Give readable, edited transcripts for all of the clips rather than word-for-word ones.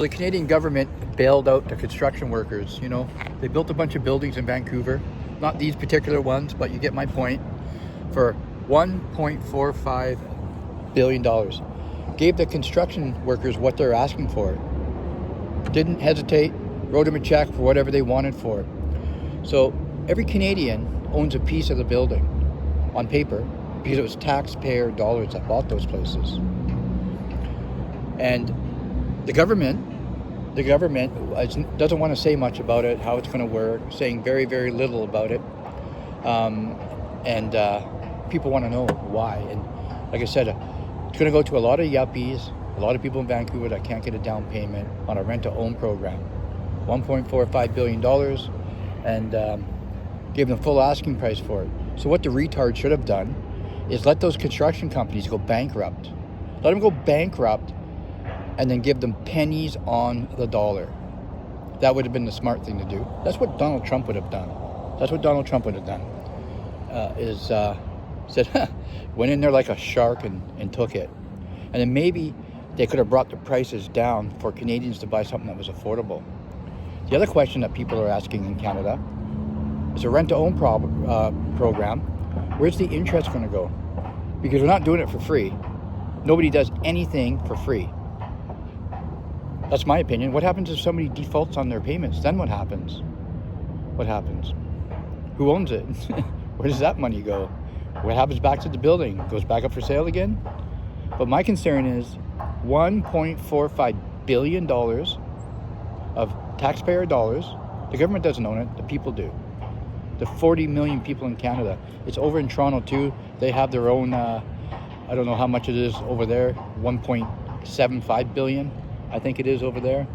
The Canadian government bailed out the construction workers. You know, they built a bunch of buildings in Vancouver, not these particular ones, but you get my point, for $1.45 billion. Gave the construction workers what they're asking for. Didn't hesitate, wrote them a check for whatever they wanted for it. So every Canadian owns a piece of the building on paper because it was taxpayer dollars that bought those places. And the government doesn't want to say much about it, how it's going to work, saying very, very little about it. And people want to know why. And like I said, it's going to go to a lot of yuppies, a lot of people in Vancouver that can't get a down payment on a rent-to-own program. $1.45 billion, and give them full asking price for it. So what the retard should have done is let those construction companies go bankrupt. Let them go bankrupt and then give them pennies on the dollar. That would have been the smart thing to do. That's what Donald Trump would have done. Said, went in there like a shark and took it. And then maybe they could have brought the prices down for Canadians to buy something that was affordable. The other question that people are asking in Canada is a rent-to-own program. Where's the interest going to go? Because we're not doing it for free. Nobody does anything for free. That's my opinion. What happens if somebody defaults on their payments? Then what happens? Who owns it? Where does that money go? What happens back to the building? Goes back up for sale again? But my concern is $1.45 billion of taxpayer dollars. The government doesn't own it. The people do. The 40 million people in Canada. It's over in Toronto too. They have their own, I don't know how much it is over there, 1.75 billion. I think it is over there,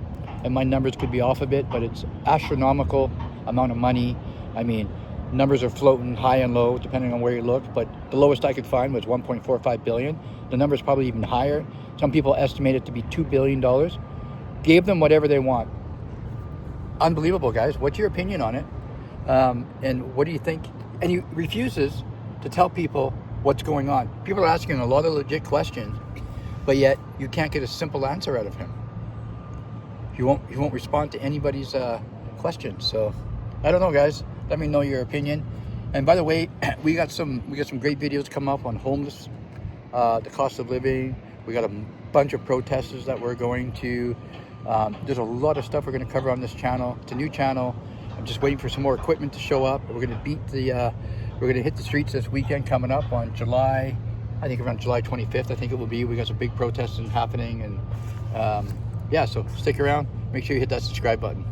and my numbers could be off a bit, but it's astronomical amount of money. I mean, numbers are floating high and low depending on where you look, but the lowest I could find was 1.45 billion. The number is probably even higher. Some people estimate it to be $2 billion. Gave them whatever they want. Unbelievable, guys. What's your opinion on it? And what do you think? And he refuses to tell people what's going on. People are asking a lot of legit questions, but yet you can't get a simple answer out of him. He won't respond to anybody's questions. So I don't know, guys. Let me know your opinion. And by the way, we got some great videos come up on homeless, the cost of living. We got a bunch of protesters that we're going to. There's a lot of stuff we're going to cover on this channel. It's a new channel. I'm just waiting for some more equipment to show up. We're going to hit the streets this weekend coming up on I think around July 25th, I think it will be. We got some big protests happening, and yeah, so stick around. Make sure you hit that subscribe button.